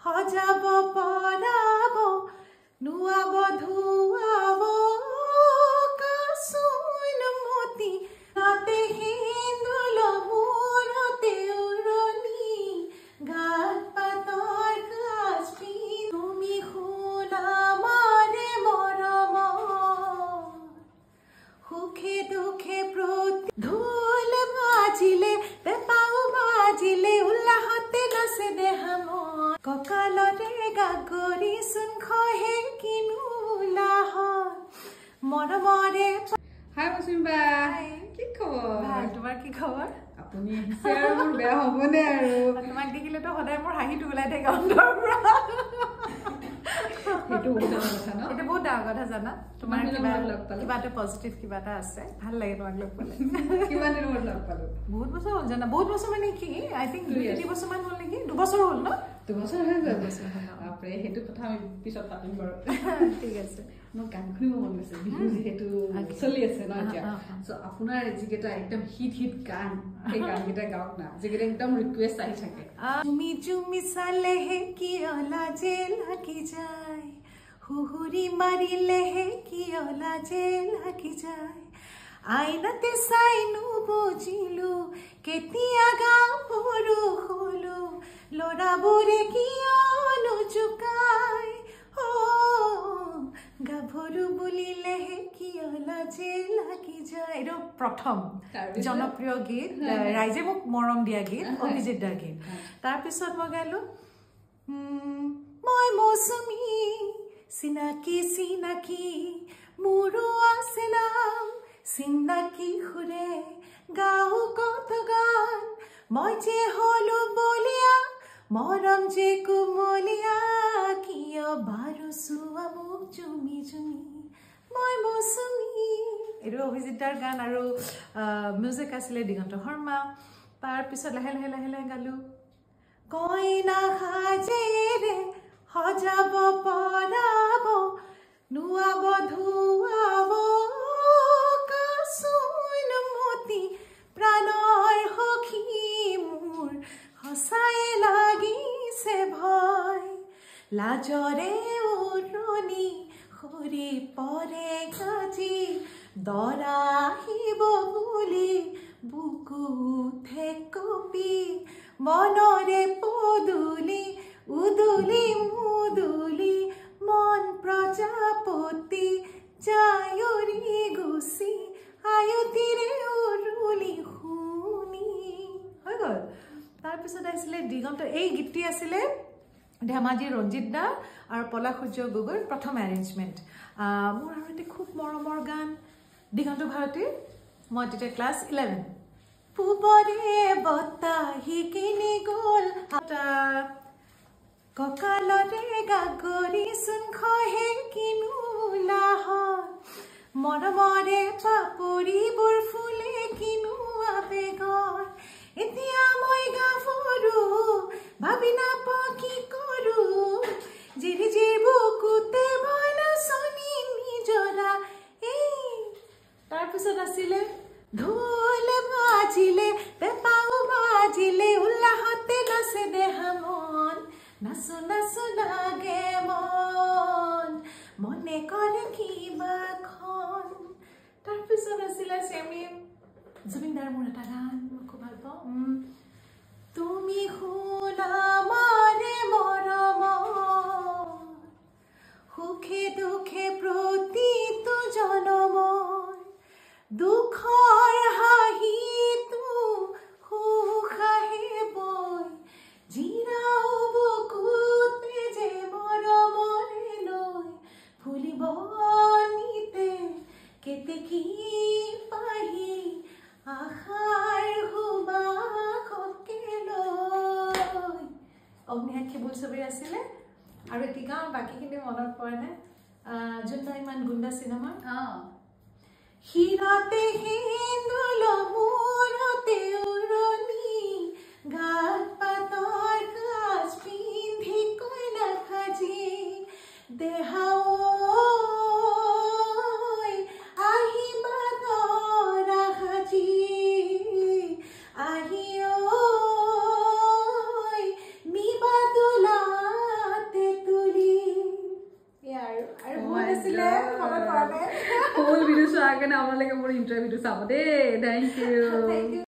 হজাব পৰাব নুৱাব ধুৱাব কাচুন মতি তাতে হিন্দুল মূৰতে উৰণি গাত পাতৰ কাজপি তুমি শুনা মাৰে মৰম সুখে দুখে প্ৰতি ঢোল বাজিলে পেঁপাও বাজিলে উল্লাহতে নাচে দেহাম কঁকালতে গাগৰি চোন খহে কিনো উল্লাহত মৰমৰে হাই মৌচুমী বা কি খবৰ ভাল তোমাৰ কি খবৰ আপুনি আহিছে আৰু মোৰ বেয়া হ'বনে আৰু তোমাক দেখিলেতো সদায় মোৰ হাঁহিটো ওলাই থাকে অন্তৰৰ পৰা সেইটো বহুত ডাঙৰ কথা ন এটা বহুত ডাঙৰ কথা জানা তোমাৰ কিবা এটা পজিটিভ কিবা এটা আছে ভাল লাগে তোমাক লগ পালে কিমান দিনৰ মূৰত লগ পালো বহুত বছৰ হ'ল জানা বহুত বছৰ মানে কি আই থিংক 2-3 বছৰ মান হ'ল নেকি 2 বছৰ হ'ল ন 2 বছৰ হৈ গ'ল বাপৰে সেইটো কথা আমি পিছত পাতিম বাৰু ঠিক আছে মোৰ গান শুনিব মন গৈছে বিহু যিহেতু চলি আছে ন এতিয়া চ' আপোনাৰ যিকেইটা একদম হিট গান সেই গানকেইটা গাওক না যিকেইটা একদম ৰিকুৱেষ্ট আহি থাকে তুমি তুমি চালেহে কিয় লাজে লাগি যায় হুহুৰি মাৰিলেহে কিয় লাজে লাগি যায় আইনাতে চাই নুবুজিলো কেতিয়া গাভৰু হলো ল'ৰাবোৰে কিয় নুজুকাই গাভৰু বুলিলেহে কিয় লাজে লাগি যায় এইটো প্ৰথম জনপ্ৰিয় গীত ৰাইজে মোক মৰম দিয়া গীত অভিজিত দাৰ গীত তাৰপিছত মই গালো মই মৌচুমী চিনাকি চিনাকি মোৰো আছে নাম চিনাকি সুৰে গাও কত গান মই যে হলো বলিয়া মৰম যে কুমলীয়া কিয় বাৰু চোৱা মোক জুমি জুমি মই মৌচুমী এইটো অভিজিত দাৰ গান আৰু মিউজিক আছিলে দিগন্ত শৰ্মা তাৰপিছত লাহে লাহে লাহে লাহে গালো কইনা সাজেৰে সজাব পৰাব নুৱাব ধুৱাব কাচুন মতি প্ৰাণৰ সখী মোৰ সঁচাই লাগিছে ভয় লাজৰে উৰণি সৰি পৰে গাজি দৰা আহিব বুলি বুকু উঠে কপি মনৰে পদুলি উদুলি মুদুলি মন প্ৰজাপতি জায়ৰি গুচি আয়তিৰে উৰুলি শুনি হৈ গ'ল তাৰপিছত আহিছিলে দিগন্ত এই গীতটি আছিলে ধেমাজি ৰঞ্জিত দা আৰু পলাশ সূৰ্য গগৈৰ প্ৰথম এৰেঞ্জমেণ্ট মোৰ আৰু এটা খুব মৰমৰ গান দিগন্ত ভাৰতীৰ মই তেতিয়া ক্লাছ 11 পূবৰে বতাহি কিনি গ'ল কঁকালতে গাগৰি চোন খহে কিনো উল্লাহত মৰমৰে পাপৰিবোৰ ফুলে কিনো আবেগত এতিয়া মই গাভৰু ভাবি নাপাওঁ কি কৰো জিৰি জিৰ বুকুতে ভয় নাচনি নিজৰা এই তাৰপিছত আছিলে ঢোল বাজিলে পেঁপাও বাজিলে উল্লাহতে নাচে দেহা মন নাচো নাচো লাগে মন মনে কৰে কিবা খন তাৰপিছত আছিলে চেমি জুবিনদাৰ মোৰ এটা গান মই খুব ভাল পাওঁ তুমি শুনা মাৰে মৰম সুখে দুখে প্ৰতিটো জনমৰ দুখৰ হাঁহিটো সুখাহে বৈ জিৰাও বুকুতে যে মৰমৰে লৈ ফুলিব নিতে কেতেকী পাহি আশাৰ সুবাসকে লৈ অগ্নিসাক্ষী বোলছবিৰ আছিলে আৰু এটি গান বাকীখিনি মনত পৰে নে যোনটা ইমান গুণ্ডা চিনেমা হিৰাতে হিন্দুল মূৰতে উৰণি গাত পাতৰ কাজ পিন্ধি কইনা সাজি দেহাও আহিবা দৰা সাজি আহি নিবা দোলা আৰু বহুত আছিলে মনত পৰা নাই ফুল ভিডিঅ' চোৱাৰ কাৰণে আপোনালোকে মোৰ ইণ্টাৰভিউটো চাব দেই থেংক ইউ